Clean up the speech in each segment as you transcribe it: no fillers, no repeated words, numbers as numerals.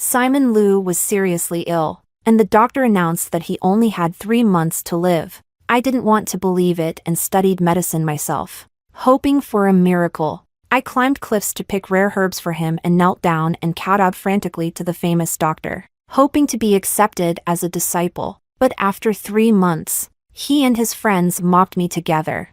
Simon Liu was seriously ill, and the doctor announced that he only had 3 months to live. I didn't want to believe it and studied medicine myself, hoping for a miracle. I climbed cliffs to pick rare herbs for him and knelt down and kowtowed frantically to the famous doctor, hoping to be accepted as a disciple. But after 3 months, he and his friends mocked me together.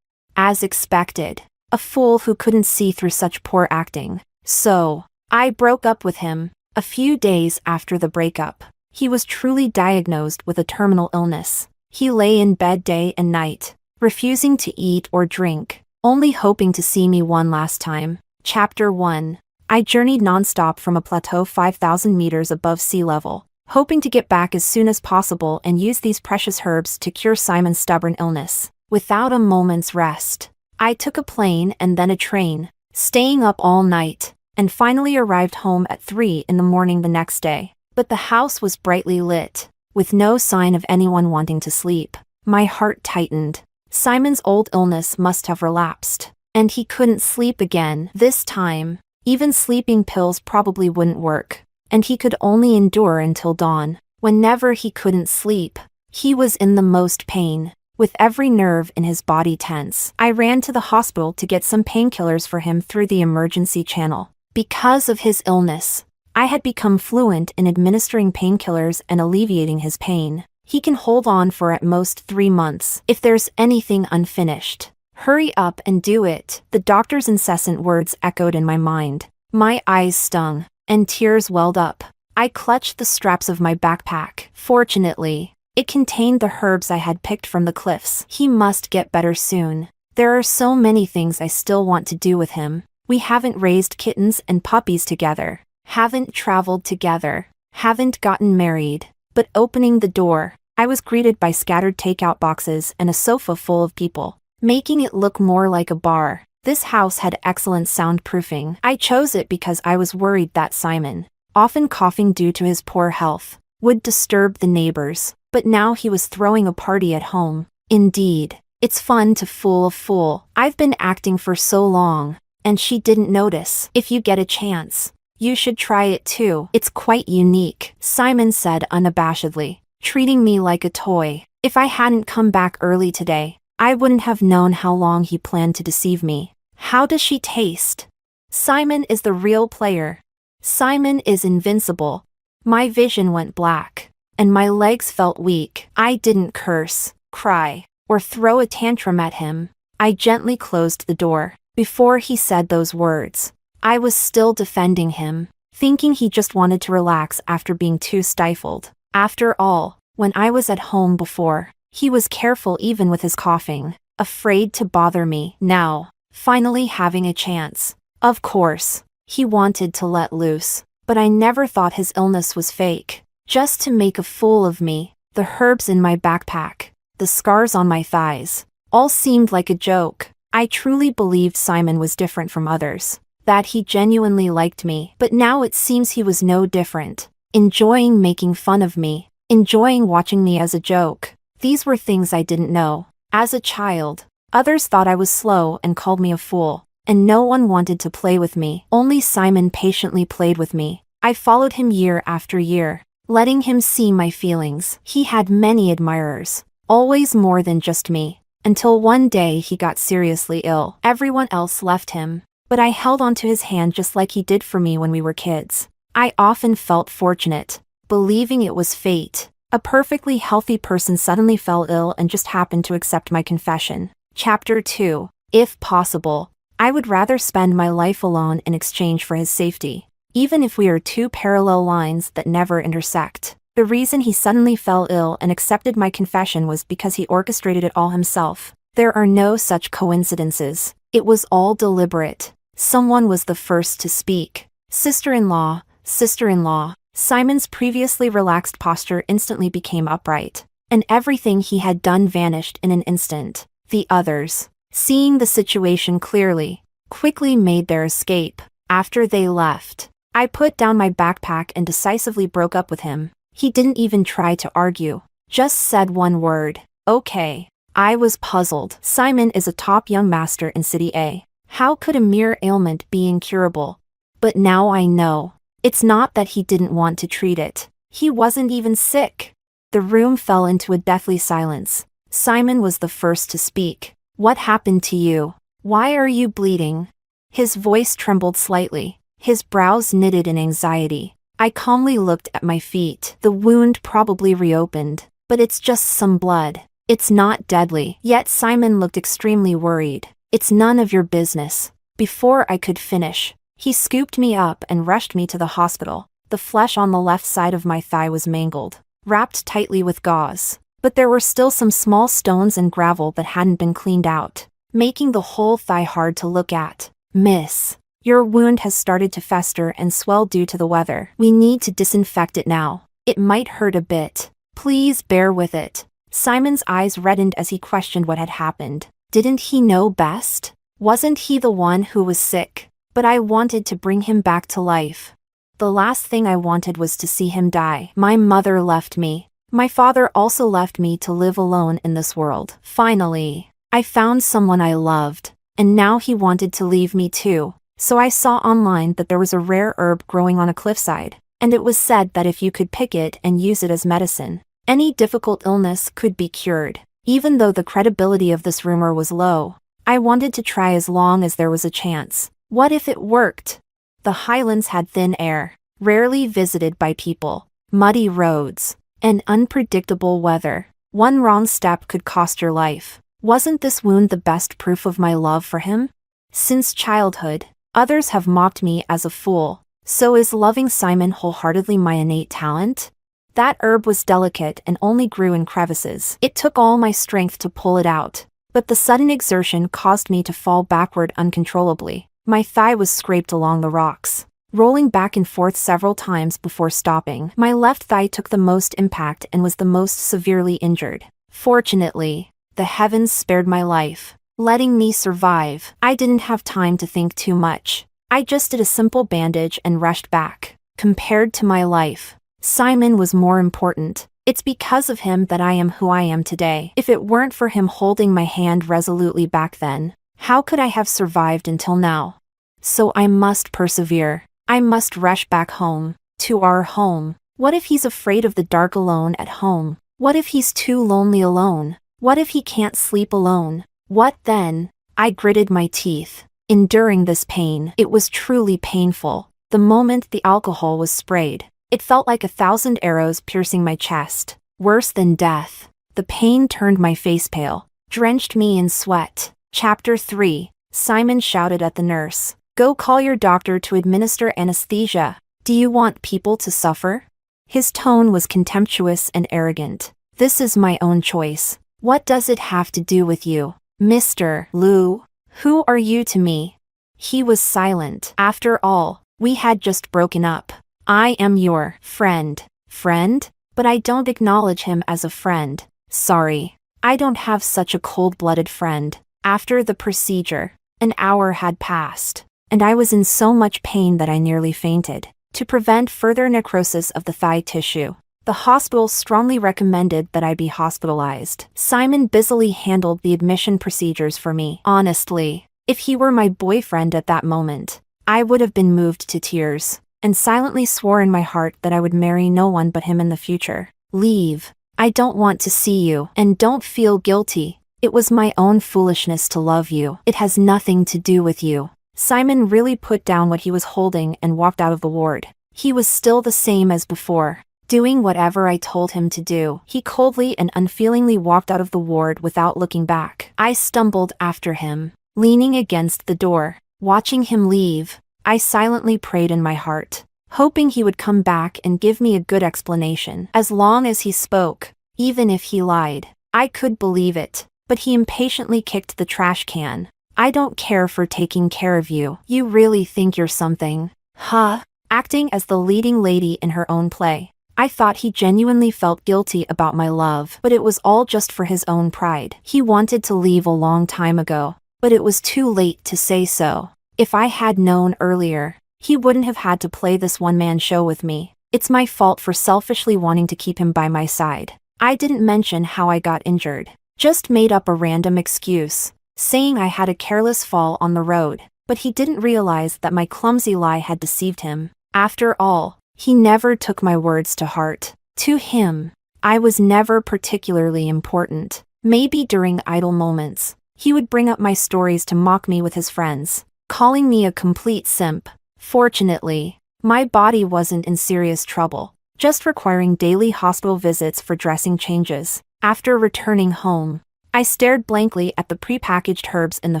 As expected, a fool who couldn't see through such poor acting. So, I broke up with him. A few days after the breakup, he was truly diagnosed with a terminal illness. He lay in bed day and night, refusing to eat or drink, only hoping to see me one last time. Chapter 1. I journeyed non-stop from a plateau 5,000 meters above sea level, hoping to get back as soon as possible and use these precious herbs to cure Simon's stubborn illness. Without a moment's rest, I took a plane and then a train, staying up all night, and finally arrived home at 3 in the morning the next day. But the house was brightly lit, with no sign of anyone wanting to sleep. My heart tightened. Simon's old illness must have relapsed, and he couldn't sleep again. This time, even sleeping pills probably wouldn't work, and he could only endure until dawn. Whenever he couldn't sleep, he was in the most pain, with every nerve in his body tense. I ran to the hospital to get some painkillers for him through the emergency channel. Because of his illness, I had become fluent in administering painkillers and alleviating his pain. He can hold on for at most 3 months. If there's anything unfinished, hurry up and do it. The doctor's incessant words echoed in my mind. My eyes stung, and tears welled up. I clutched the straps of my backpack. Fortunately, it contained the herbs I had picked from the cliffs. He must get better soon. There are so many things I still want to do with him. We haven't raised kittens and puppies together, haven't traveled together, haven't gotten married. But opening the door, I was greeted by scattered takeout boxes and a sofa full of people, making it look more like a bar. This house had excellent soundproofing. I chose it because I was worried that Simon, often coughing due to his poor health, would disturb the neighbors. But now he was throwing a party at home. Indeed, it's fun to fool a fool. I've been acting for so long, and she didn't notice. If you get a chance, you should try it too. It's quite unique, Simon said unabashedly, treating me like a toy. If I hadn't come back early today, I wouldn't have known how long he planned to deceive me. How does she taste? Simon is the real player. Simon is invincible. My vision went black, and my legs felt weak. I didn't curse, cry, or throw a tantrum at him. I gently closed the door. Before he said those words, I was still defending him, thinking he just wanted to relax after being too stifled. After all, when I was at home before, he was careful even with his coughing, afraid to bother me. Now, finally having a chance. Of course, he wanted to let loose, but I never thought his illness was fake. Just to make a fool of me, the herbs in my backpack, the scars on my thighs, all seemed like a joke. I truly believed Simon was different from others, that he genuinely liked me. But now it seems he was no different, enjoying making fun of me, enjoying watching me as a joke. These were things I didn't know. As a child, others thought I was slow and called me a fool, and no one wanted to play with me. Only Simon patiently played with me. I followed him year after year, letting him see my feelings. He had many admirers, always more than just me. Until one day he got seriously ill. Everyone else left him, but I held onto his hand just like he did for me when we were kids. I often felt fortunate, believing it was fate. A perfectly healthy person suddenly fell ill and just happened to accept my confession. Chapter 2. If possible, I would rather spend my life alone in exchange for his safety, even if we are two parallel lines that never intersect. The reason he suddenly fell ill and accepted my confession was because he orchestrated it all himself. There are no such coincidences. It was all deliberate. Someone was the first to speak. Sister-in-law, sister-in-law. Simon's previously relaxed posture instantly became upright, and everything he had done vanished in an instant. The others, seeing the situation clearly, quickly made their escape. After they left, I put down my backpack and decisively broke up with him. He didn't even try to argue, just said one word, okay. I was puzzled. Simon is a top young master in City A. How could a mere ailment be incurable? But now I know. It's not that he didn't want to treat it. He wasn't even sick. The room fell into a deathly silence. Simon was the first to speak. What happened to you? Why are you bleeding? His voice trembled slightly. His brows knitted in anxiety. I calmly looked at my feet. The wound probably reopened, but it's just some blood. It's not deadly. Yet Simon looked extremely worried. It's none of your business. Before I could finish, he scooped me up and rushed me to the hospital. The flesh on the left side of my thigh was mangled, wrapped tightly with gauze. But there were still some small stones and gravel that hadn't been cleaned out, making the whole thigh hard to look at. Miss, your wound has started to fester and swell due to the weather. We need to disinfect it now. It might hurt a bit. Please bear with it. Simon's eyes reddened as he questioned what had happened. Didn't he know best? Wasn't he the one who was sick? But I wanted to bring him back to life. The last thing I wanted was to see him die. My mother left me. My father also left me to live alone in this world. Finally, I found someone I loved, and now he wanted to leave me too. So I saw online that there was a rare herb growing on a cliffside, and it was said that if you could pick it and use it as medicine, any difficult illness could be cured. Even though the credibility of this rumor was low, I wanted to try as long as there was a chance. What if it worked? The highlands had thin air, rarely visited by people, muddy roads, and unpredictable weather. One wrong step could cost your life. Wasn't this wound the best proof of my love for him? Since childhood, others have mocked me as a fool. So is loving Simon wholeheartedly my innate talent? That herb was delicate and only grew in crevices. It took all my strength to pull it out, but the sudden exertion caused me to fall backward uncontrollably. My thigh was scraped along the rocks, rolling back and forth several times before stopping. My left thigh took the most impact and was the most severely injured. Fortunately, the heavens spared my life, letting me survive. I didn't have time to think too much. I just did a simple bandage and rushed back. Compared to my life, Simon was more important. It's because of him that I am who I am today. If it weren't for him holding my hand resolutely back then, how could I have survived until now? So I must persevere. I must rush back home, to our home. What if he's afraid of the dark alone at home? What if he's too lonely alone? What if he can't sleep alone? What then? I gritted my teeth, enduring this pain. It was truly painful. The moment the alcohol was sprayed, it felt like 1,000 arrows piercing my chest. Worse than death. The pain turned my face pale, drenched me in sweat. Chapter 3. Simon shouted at the nurse. Go call your doctor to administer anesthesia. Do you want people to suffer? His tone was contemptuous and arrogant. This is my own choice. What does it have to do with you? Mr. Liu, who are you to me? He was silent. After all, we had just broken up. I am your friend. Friend? But I don't acknowledge him as a friend. Sorry. I don't have such a cold-blooded friend. After the procedure, an hour had passed, and I was in so much pain that I nearly fainted. To prevent further necrosis of the thigh tissue, the hospital strongly recommended that I be hospitalized. Simon busily handled the admission procedures for me. Honestly, if he were my boyfriend at that moment, I would have been moved to tears, and silently swore in my heart that I would marry no one but him in the future. Leave. I don't want to see you. And don't feel guilty. It was my own foolishness to love you. It has nothing to do with you. Simon really put down what he was holding and walked out of the ward. He was still the same as before, doing whatever I told him to do. He coldly and unfeelingly walked out of the ward without looking back. I stumbled after him, leaning against the door, watching him leave. I silently prayed in my heart, hoping he would come back and give me a good explanation. As long as he spoke, even if he lied, I could believe it. But he impatiently kicked the trash can. I don't care for taking care of you. You really think you're something. Huh? Acting as the leading lady in her own play. I thought he genuinely felt guilty about my love, but it was all just for his own pride. He wanted to leave a long time ago, but it was too late to say so. If I had known earlier, he wouldn't have had to play this one-man show with me. It's my fault for selfishly wanting to keep him by my side. I didn't mention how I got injured. Just made up a random excuse, saying I had a careless fall on the road, but he didn't realize that my clumsy lie had deceived him. After all, he never took my words to heart. To him, I was never particularly important. Maybe during idle moments, he would bring up my stories to mock me with his friends, calling me a complete simp. Fortunately, my body wasn't in serious trouble, just requiring daily hospital visits for dressing changes. After returning home, I stared blankly at the prepackaged herbs in the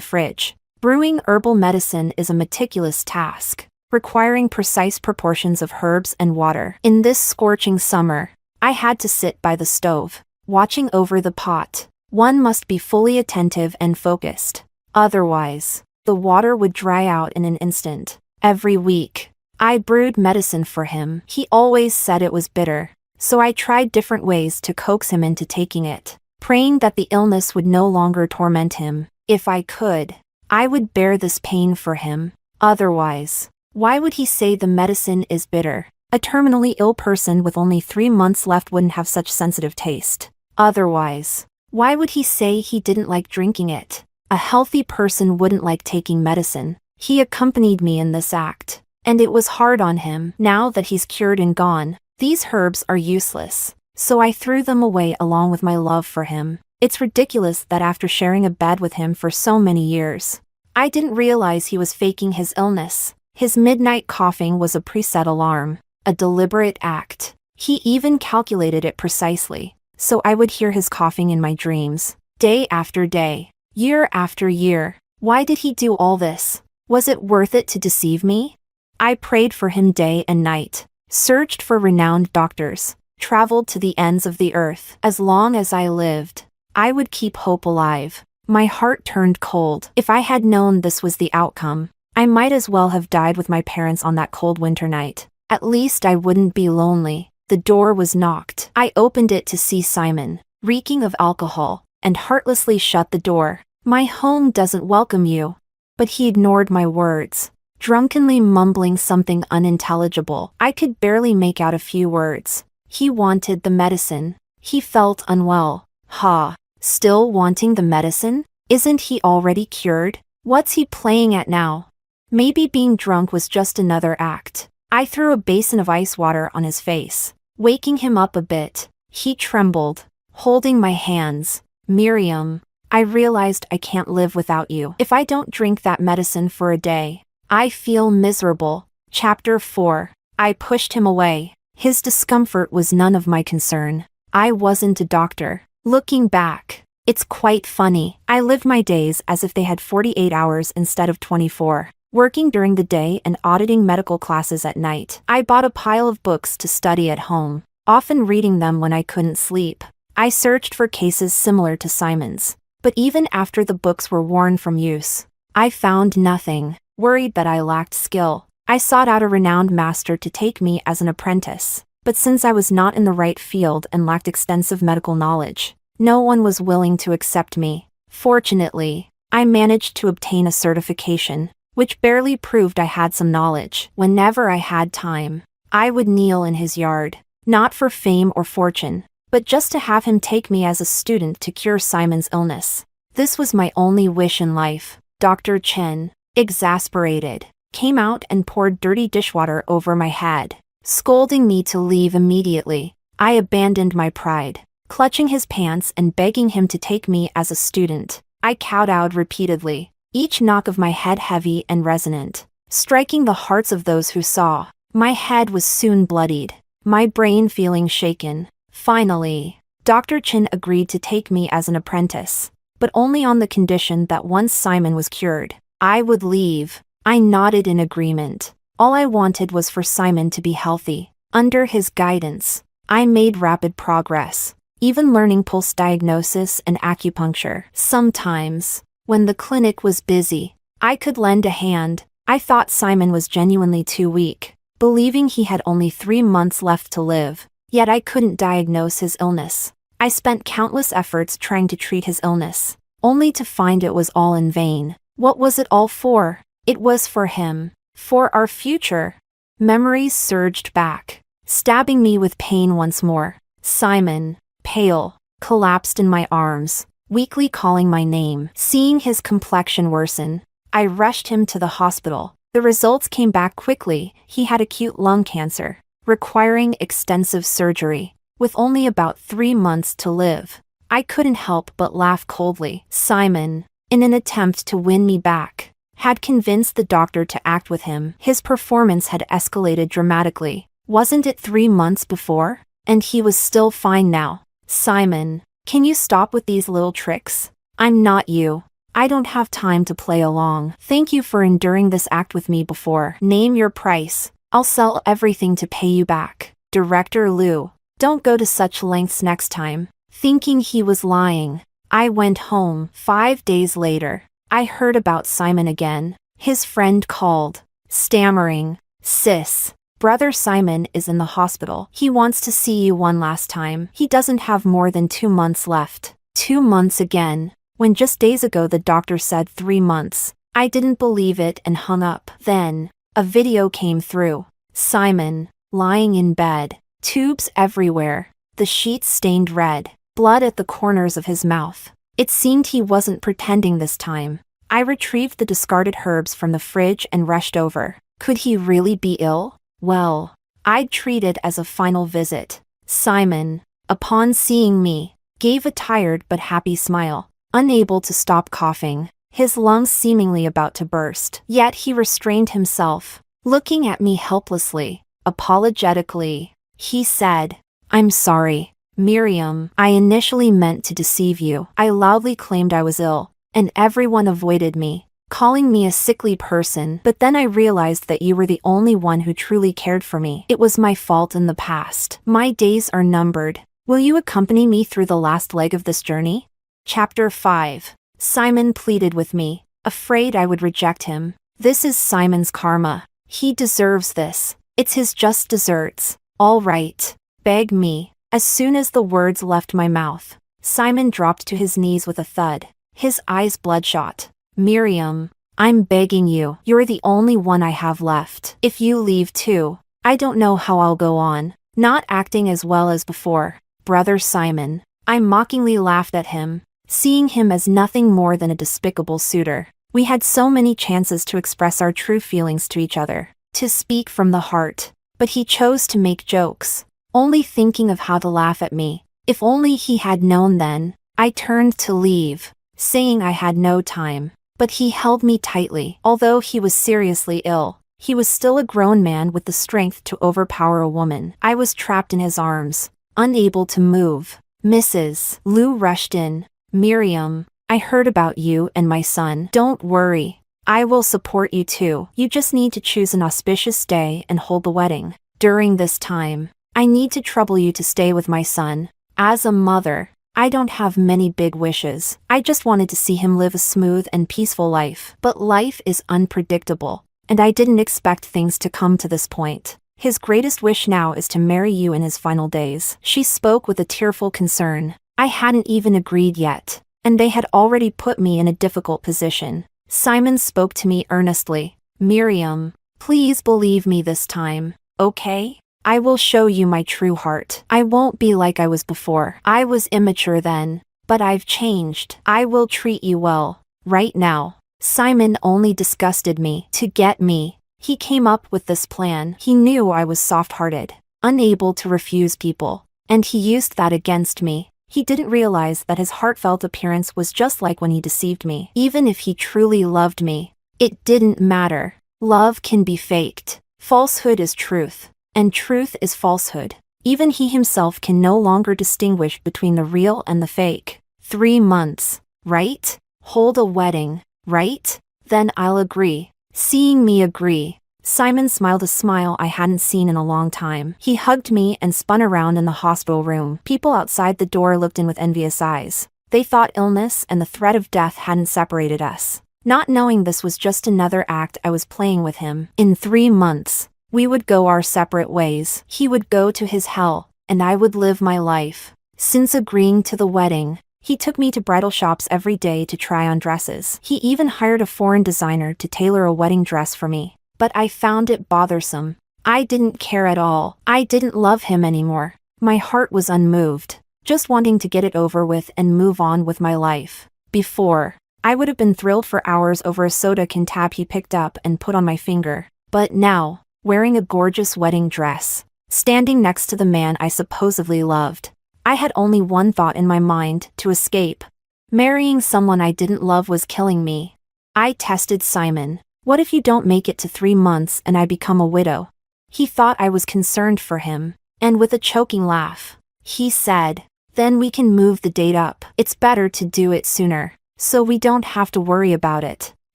fridge. Brewing herbal medicine is a meticulous task, requiring precise proportions of herbs and water. In this scorching summer, I had to sit by the stove, watching over the pot. One must be fully attentive and focused. Otherwise, the water would dry out in an instant. Every week, I brewed medicine for him. He always said it was bitter, so I tried different ways to coax him into taking it, praying that the illness would no longer torment him. If I could, I would bear this pain for him. Otherwise, why would he say the medicine is bitter? A terminally ill person with only 3 months left wouldn't have such sensitive taste. Otherwise, why would he say he didn't like drinking it? A healthy person wouldn't like taking medicine. He accompanied me in this act, and it was hard on him. Now that he's cured and gone, these herbs are useless, so I threw them away along with my love for him. It's ridiculous that after sharing a bed with him for so many years, I didn't realize he was faking his illness. His midnight coughing was a preset alarm, a deliberate act. He even calculated it precisely, so I would hear his coughing in my dreams, day after day, year after year. Why did he do all this? Was it worth it to deceive me? I prayed for him day and night, searched for renowned doctors, traveled to the ends of the earth. As long as I lived, I would keep hope alive. My heart turned cold. If I had known this was the outcome, I might as well have died with my parents on that cold winter night. At least I wouldn't be lonely. The door was knocked. I opened it to see Simon, reeking of alcohol, and heartlessly shut the door. My home doesn't welcome you. But he ignored my words, drunkenly mumbling something unintelligible. I could barely make out a few words. He wanted the medicine. He felt unwell. Ha! Still wanting the medicine? Isn't he already cured? What's he playing at now? Maybe being drunk was just another act. I threw a basin of ice water on his face, waking him up a bit. He trembled, holding my hands. Miriam, I realized I can't live without you. If I don't drink that medicine for a day, I feel miserable. Chapter 4. I pushed him away. His discomfort was none of my concern. I wasn't a doctor. Looking back, it's quite funny. I lived my days as if they had 48 hours instead of 24. Working during the day and auditing medical classes at night. I bought a pile of books to study at home, often reading them when I couldn't sleep. I searched for cases similar to Simon's, but even after the books were worn from use, I found nothing. Worried that I lacked skill, I sought out a renowned master to take me as an apprentice. But since I was not in the right field and lacked extensive medical knowledge, no one was willing to accept me. Fortunately, I managed to obtain a certification, which barely proved I had some knowledge. Whenever I had time, I would kneel in his yard, not for fame or fortune, but just to have him take me as a student to cure Simon's illness. This was my only wish in life. Dr. Chen, exasperated, came out and poured dirty dishwater over my head, scolding me to leave immediately. I abandoned my pride, clutching his pants and begging him to take me as a student. I kowtowed repeatedly, each knock of my head heavy and resonant, striking the hearts of those who saw. My head was soon bloodied, my brain feeling shaken. Finally, Dr. Chen agreed to take me as an apprentice, but only on the condition that once Simon was cured, I would leave. I nodded in agreement. All I wanted was for Simon to be healthy. Under his guidance, I made rapid progress, even learning pulse diagnosis and acupuncture. Sometimes, when the clinic was busy, I could lend a hand. I thought Simon was genuinely too weak, believing he had only 3 months left to live, yet I couldn't diagnose his illness. I spent countless efforts trying to treat his illness, only to find it was all in vain. What was it all for? It was for him, for our future. Memories surged back, stabbing me with pain once more. Simon, pale, collapsed in my arms, weakly calling my name. Seeing his complexion worsen, I rushed him to the hospital. The results came back quickly. He had acute lung cancer, requiring extensive surgery, with only about 3 months to live. I couldn't help but laugh coldly. Simon, in an attempt to win me back, had convinced the doctor to act with him. His performance had escalated dramatically. Wasn't it 3 months before? And he was still fine now. Simon, can you stop with these little tricks? I'm not you. I don't have time to play along. Thank you for enduring this act with me before. Name your price. I'll sell everything to pay you back. Director Liu, don't go to such lengths next time. Thinking he was lying, I went home. 5 days later, I heard about Simon again. His friend called, stammering, "Sis, Brother Simon is in the hospital. He wants to see you one last time. He doesn't have more than 2 months left." 2 months again, when just days ago the doctor said 3 months. I didn't believe it and hung up. Then, a video came through. Simon, lying in bed, tubes everywhere, the sheets stained red, blood at the corners of his mouth. It seemed he wasn't pretending this time. I retrieved the discarded herbs from the fridge and rushed over. Could he really be ill? Well, I'd treat it as a final visit. Simon, upon seeing me, gave a tired but happy smile, unable to stop coughing, his lungs seemingly about to burst. Yet he restrained himself, looking at me helplessly. Apologetically, he said, "I'm sorry, Miriam. I initially meant to deceive you. I loudly claimed I was ill, and everyone avoided me, calling me a sickly person. But then I realized that you were the only one who truly cared for me. It was my fault in the past. My days are numbered. Will you accompany me through the last leg of this journey?" Chapter 5. Simon pleaded with me, afraid I would reject him. This is Simon's karma. He deserves this. It's his just desserts. All right. Beg me. As soon as the words left my mouth, Simon dropped to his knees with a thud, his eyes bloodshot. "Miriam, I'm begging you. You're the only one I have left. If you leave too, I don't know how I'll go on, not acting as well as before." Brother Simon. I mockingly laughed at him, seeing him as nothing more than a despicable suitor. We had so many chances to express our true feelings to each other, to speak from the heart, but he chose to make jokes, only thinking of how to laugh at me. If only he had known then. I turned to leave, saying I had no time, but he held me tightly. Although he was seriously ill, he was still a grown man with the strength to overpower a woman. I was trapped in his arms, unable to move. Mrs. Liu rushed in. "Miriam, I heard about you and my son. Don't worry. I will support you too. You just need to choose an auspicious day and hold the wedding. During this time, I need to trouble you to stay with my son. As a mother, I don't have many big wishes. I just wanted to see him live a smooth and peaceful life. But life is unpredictable, and I didn't expect things to come to this point. His greatest wish now is to marry you in his final days." She spoke with a tearful concern. I hadn't even agreed yet, and they had already put me in a difficult position. Simon spoke to me earnestly. "Miriam, please believe me this time, okay? I will show you my true heart. I won't be like I was before. I was immature then, but I've changed. I will treat you well. Right now." Simon only disgusted me. To get me, he came up with this plan. He knew I was soft-hearted, unable to refuse people, and he used that against me. He didn't realize that his heartfelt appearance was just like when he deceived me. Even if he truly loved me, it didn't matter. Love can be faked. Falsehood is truth, and truth is falsehood. Even he himself can no longer distinguish between the real and the fake. 3 months, right? Hold a wedding, right? Then I'll agree. Seeing me agree, Simon smiled a smile I hadn't seen in a long time. He hugged me and spun around in the hospital room. People outside the door looked in with envious eyes. They thought illness and the threat of death hadn't separated us, not knowing this was just another act I was playing with him. In 3 months, we would go our separate ways. He would go to his hell, and I would live my life. Since agreeing to the wedding, he took me to bridal shops every day to try on dresses. He even hired a foreign designer to tailor a wedding dress for me. But I found it bothersome. I didn't care at all. I didn't love him anymore. My heart was unmoved, just wanting to get it over with and move on with my life. Before, I would have been thrilled for hours over a soda can tab he picked up and put on my finger. But now, wearing a gorgeous wedding dress, standing next to the man I supposedly loved, I had only one thought in my mind: to escape. Marrying someone I didn't love was killing me. I tested Simon. What if you don't make it to 3 months and I become a widow? He thought I was concerned for him, and with a choking laugh, he said, then we can move the date up. It's better to do it sooner, so we don't have to worry about it.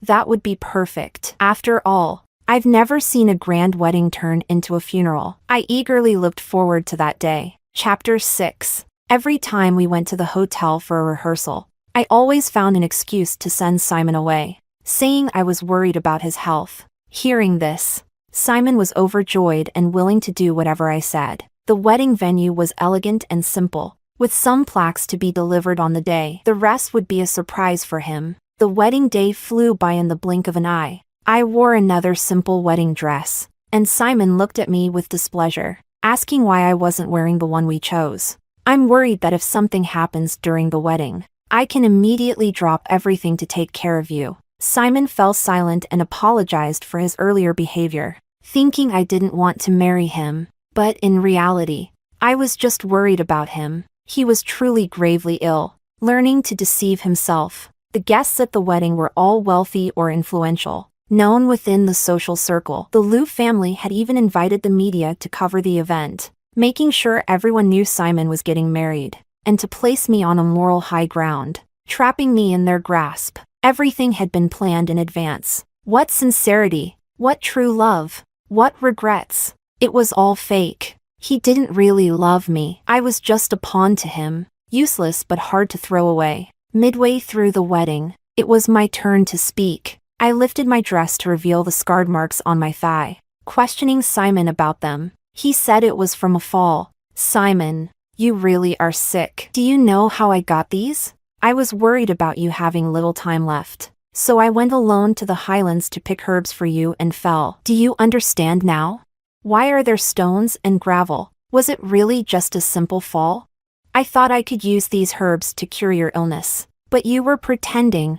That would be perfect. After all, I've never seen a grand wedding turn into a funeral. I eagerly looked forward to that day. Chapter 6. Every time we went to the hotel for a rehearsal, I always found an excuse to send Simon away, saying I was worried about his health. Hearing this, Simon was overjoyed and willing to do whatever I said. The wedding venue was elegant and simple, with some plaques to be delivered on the day. The rest would be a surprise for him. The wedding day flew by in the blink of an eye. I wore another simple wedding dress, and Simon looked at me with displeasure, asking why I wasn't wearing the one we chose. I'm worried that if something happens during the wedding, I can immediately drop everything to take care of you. Simon fell silent and apologized for his earlier behavior, thinking I didn't want to marry him. But in reality, I was just worried about him. He was truly gravely ill, learning to deceive himself. The guests at the wedding were all wealthy or influential, known within the social circle. The Liu family had even invited the media to cover the event, making sure everyone knew Simon was getting married, and to place me on a moral high ground, trapping me in their grasp. Everything had been planned in advance. What sincerity, what true love, what regrets. It was all fake. He didn't really love me. I was just a pawn to him, useless but hard to throw away. Midway through the wedding, it was my turn to speak. I lifted my dress to reveal the scarred marks on my thigh, questioning Simon about them. He said it was from a fall. Simon, you really are sick. Do you know how I got these? I was worried about you having little time left, so I went alone to the highlands to pick herbs for you and fell. Do you understand now? Why are there stones and gravel? Was it really just a simple fall? I thought I could use these herbs to cure your illness, but you were pretending.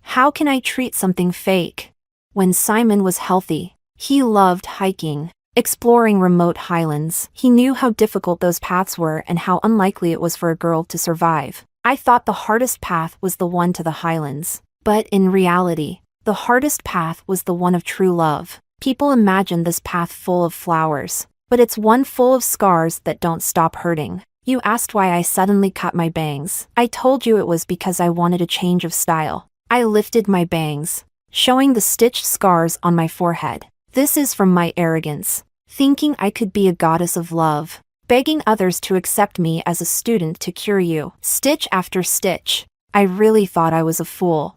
How can I treat something fake? When Simon was healthy, he loved hiking, exploring remote highlands. He knew how difficult those paths were and how unlikely it was for a girl to survive. I thought the hardest path was the one to the highlands, but in reality, the hardest path was the one of true love. People imagine this path full of flowers, but it's one full of scars that don't stop hurting. You asked why I suddenly cut my bangs. I told you it was because I wanted a change of style. I lifted my bangs, showing the stitched scars on my forehead. This is from my arrogance, thinking I could be a goddess of love, begging others to accept me as a student to cure you. Stitch after stitch. I really thought I was a fool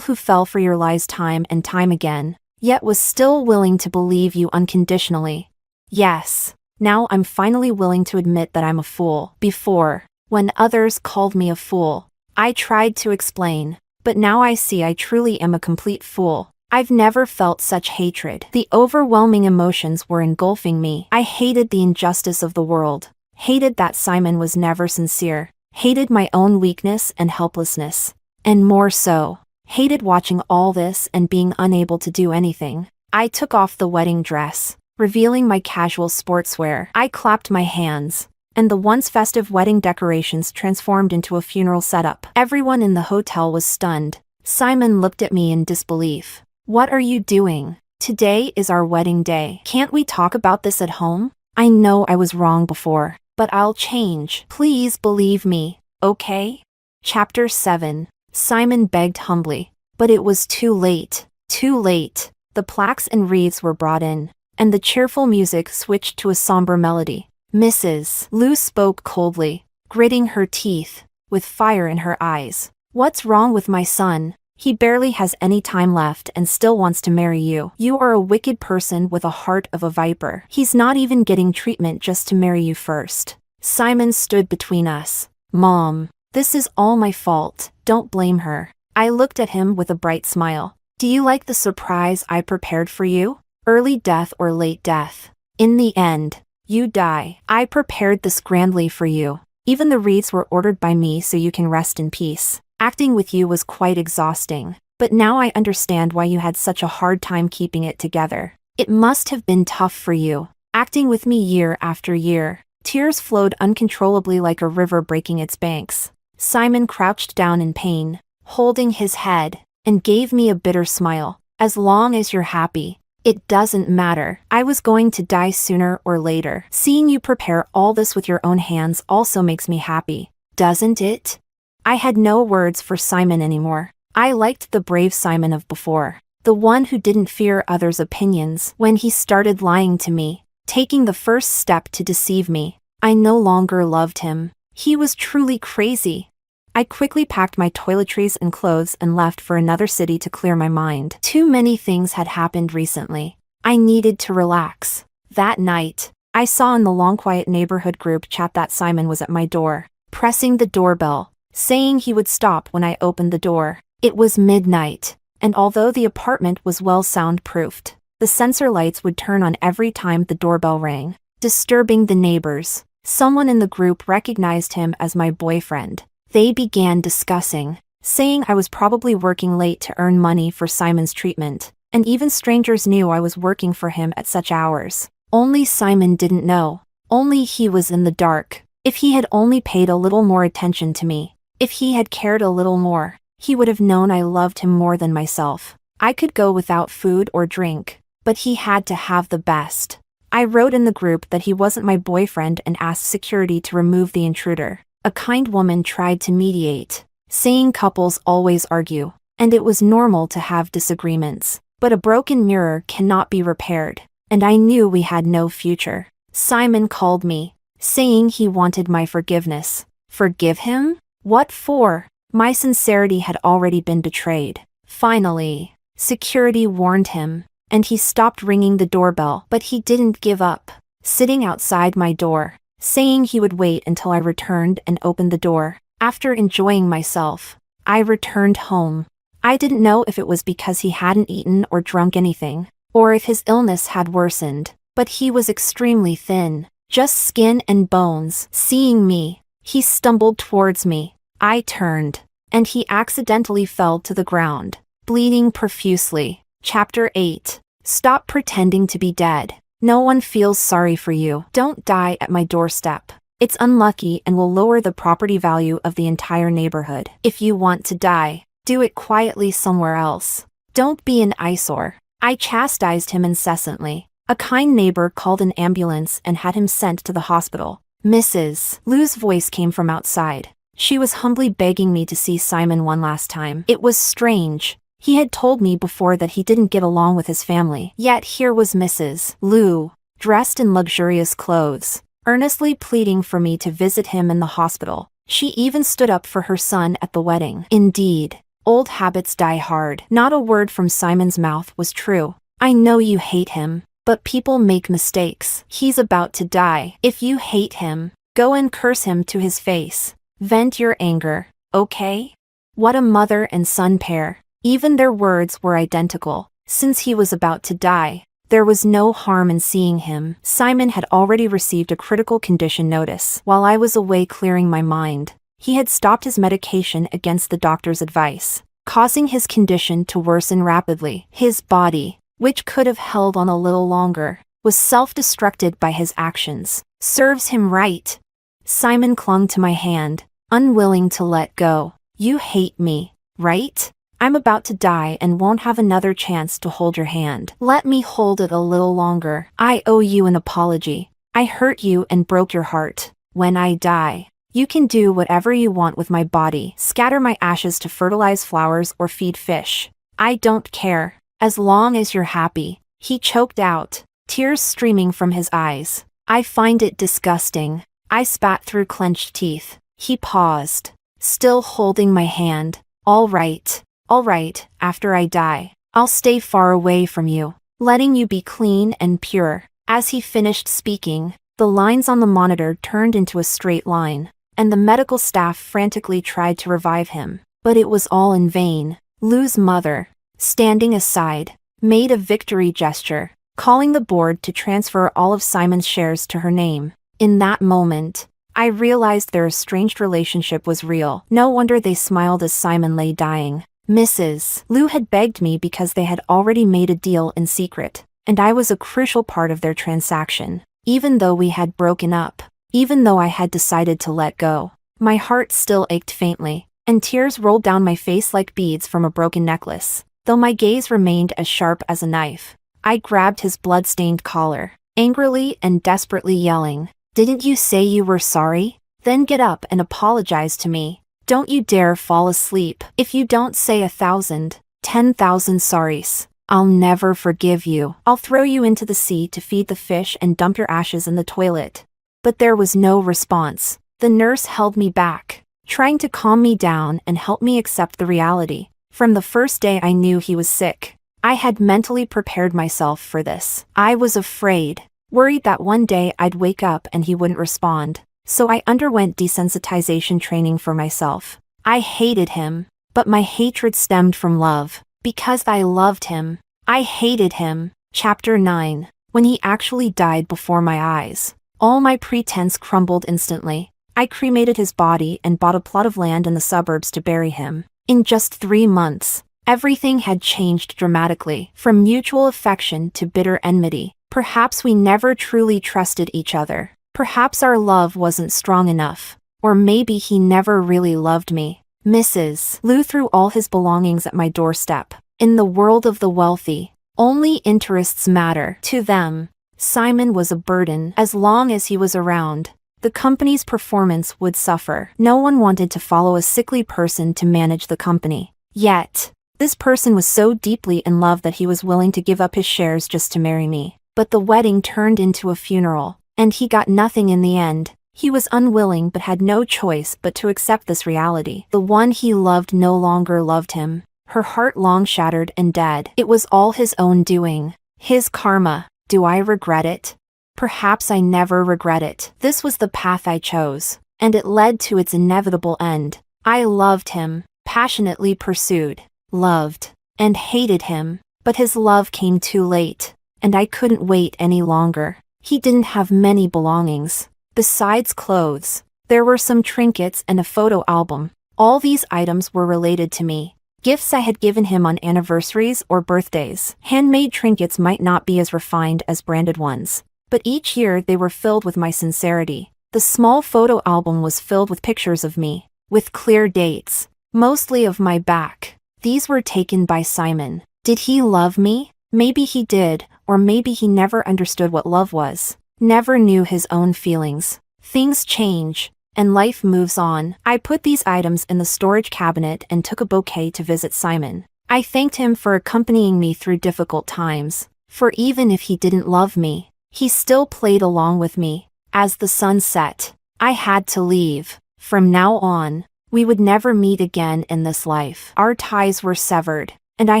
who fell for your lies time and time again, yet was still willing to believe you unconditionally. Yes, now I'm finally willing to admit that I'm a fool. Before, when others called me a fool, I tried to explain, but now I see I truly am a complete fool. I've never felt such hatred. The overwhelming emotions were engulfing me. I hated the injustice of the world, hated that Simon was never sincere, hated my own weakness and helplessness, and more so, hated watching all this and being unable to do anything. I took off the wedding dress, revealing my casual sportswear. I clapped my hands, and the once festive wedding decorations transformed into a funeral setup. Everyone in the hotel was stunned. Simon looked at me in disbelief. What are you doing? Today is our wedding day. Can't we talk about this at home? I know I was wrong before, but I'll change. Please believe me, okay? Chapter 7. Simon begged humbly, but it was too late. Too late. The plaques and wreaths were brought in, and the cheerful music switched to a somber melody. Mrs. Liu spoke coldly, gritting her teeth, with fire in her eyes. What's wrong with my son? He barely has any time left and still wants to marry you. You are a wicked person with a heart of a viper. He's not even getting treatment just to marry you first. Simon stood between us. Mom, this is all my fault. Don't blame her. I looked at him with a bright smile. Do you like the surprise I prepared for you? Early death or late death. In the end, you die. I prepared this grandly for you. Even the wreaths were ordered by me so you can rest in peace. Acting with you was quite exhausting, but now I understand why you had such a hard time keeping it together. It must have been tough for you, acting with me year after year." Tears flowed uncontrollably like a river breaking its banks. Simon crouched down in pain, holding his head, and gave me a bitter smile. "As long as you're happy, it doesn't matter. I was going to die sooner or later. Seeing you prepare all this with your own hands also makes me happy, doesn't it?" I had no words for Simon anymore. I liked the brave Simon of before, the one who didn't fear others' opinions when he started lying to me, taking the first step to deceive me. I no longer loved him. He was truly crazy. I quickly packed my toiletries and clothes and left for another city to clear my mind. Too many things had happened recently. I needed to relax. That night, I saw in the long quiet neighborhood group chat that Simon was at my door, pressing the doorbell, saying he would stop when I opened the door. It was midnight, and although the apartment was well soundproofed, the sensor lights would turn on every time the doorbell rang, disturbing the neighbors. Someone in the group recognized him as my boyfriend. They began discussing, saying I was probably working late to earn money for Simon's treatment, and even strangers knew I was working for him at such hours. Only Simon didn't know. Only he was in the dark. If he had only paid a little more attention to me, if he had cared a little more, he would have known I loved him more than myself. I could go without food or drink, but he had to have the best. I wrote in the group that he wasn't my boyfriend and asked security to remove the intruder. A kind woman tried to mediate, saying couples always argue, and it was normal to have disagreements. But a broken mirror cannot be repaired, and I knew we had no future. Simon called me, saying he wanted my forgiveness. Forgive him? What for? My sincerity had already been betrayed. Finally, security warned him, and he stopped ringing the doorbell. But he didn't give up, sitting outside my door, saying he would wait until I returned and opened the door. After enjoying myself, I returned home. I didn't know if it was because he hadn't eaten or drunk anything, or if his illness had worsened, but he was extremely thin, just skin and bones. Seeing me, he stumbled towards me. I turned, and he accidentally fell to the ground, bleeding profusely. Chapter 8. Stop pretending to be dead. No one feels sorry for you. Don't die at my doorstep. It's unlucky and will lower the property value of the entire neighborhood. If you want to die, do it quietly somewhere else. Don't be an eyesore. I chastised him incessantly. A kind neighbor called an ambulance and had him sent to the hospital. Mrs. Liu's voice came from outside. She was humbly begging me to see Simon one last time. It was strange. He had told me before that he didn't get along with his family. Yet here was Mrs. Liu, dressed in luxurious clothes, earnestly pleading for me to visit him in the hospital. She even stood up for her son at the wedding. Indeed, old habits die hard. Not a word from Simon's mouth was true. I know you hate him, but people make mistakes. He's about to die. If you hate him, go and curse him to his face. Vent your anger, okay? What a mother and son pair. Even their words were identical. Since he was about to die, there was no harm in seeing him. Simon had already received a critical condition notice. While I was away clearing my mind, he had stopped his medication against the doctor's advice, causing his condition to worsen rapidly. His body, which could have held on a little longer, was self-destructed by his actions. Serves him right. Simon clung to my hand, unwilling to let go. You hate me, right? I'm about to die and won't have another chance to hold your hand. Let me hold it a little longer. I owe you an apology. I hurt you and broke your heart. When I die, you can do whatever you want with my body. Scatter my ashes to fertilize flowers or feed fish. I don't care, as long as you're happy. He choked out, tears streaming from his eyes. I find it disgusting. I spat through clenched teeth. He paused, still holding my hand. All right, after I die, I'll stay far away from you, letting you be clean and pure. As he finished speaking, the lines on the monitor turned into a straight line, and the medical staff frantically tried to revive him. But it was all in vain. Liu's mother, standing aside, made a victory gesture, calling the board to transfer all of Simon's shares to her name. In that moment, I realized their estranged relationship was real. No wonder they smiled as Simon lay dying. Mrs. Liu had begged me because they had already made a deal in secret, and I was a crucial part of their transaction. Even though we had broken up, even though I had decided to let go, my heart still ached faintly, and tears rolled down my face like beads from a broken necklace. Though my gaze remained as sharp as a knife, I grabbed his blood-stained collar, angrily and desperately yelling, "Didn't you say you were sorry? Then get up and apologize to me. Don't you dare fall asleep. If you don't say 1,000, 10,000 sorries, I'll never forgive you. I'll throw you into the sea to feed the fish and dump your ashes in the toilet." But there was no response. The nurse held me back, trying to calm me down and help me accept the reality. From the first day I knew he was sick, I had mentally prepared myself for this. I was afraid, worried that one day I'd wake up and he wouldn't respond. So I underwent desensitization training for myself. I hated him, but my hatred stemmed from love. Because I loved him, I hated him. Chapter 9. When he actually died before my eyes, all my pretense crumbled instantly. I cremated his body and bought a plot of land in the suburbs to bury him. In just 3 months, everything had changed dramatically, from mutual affection to bitter enmity. Perhaps we never truly trusted each other. Perhaps our love wasn't strong enough. Or maybe he never really loved me. Mrs. Liu threw all his belongings at my doorstep. In the world of the wealthy, only interests matter to them. Simon was a burden. As long as he was around, the company's performance would suffer. No one wanted to follow a sickly person to manage the company. Yet, this person was so deeply in love that he was willing to give up his shares just to marry me. But the wedding turned into a funeral, and he got nothing in the end. He was unwilling but had no choice but to accept this reality. The one he loved no longer loved him. Her heart long shattered and dead. It was all his own doing. His karma. Do I regret it? Perhaps I never regret it. This was the path I chose, and it led to its inevitable end. I loved him, passionately pursued, loved, and hated him, but his love came too late, and I couldn't wait any longer. He didn't have many belongings. Besides clothes, there were some trinkets and a photo album. All these items were related to me. Gifts I had given him on anniversaries or birthdays. Handmade trinkets might not be as refined as branded ones, but each year they were filled with my sincerity. The small photo album was filled with pictures of me, with clear dates, mostly of my back. These were taken by Simon. Did he love me? Maybe he did, or maybe he never understood what love was. Never knew his own feelings. Things change, and life moves on. I put these items in the storage cabinet and took a bouquet to visit Simon. I thanked him for accompanying me through difficult times, for even if he didn't love me, he still played along with me. As the sun set, I had to leave. From now on, we would never meet again in this life. Our ties were severed, and I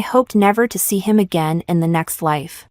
hoped never to see him again in the next life.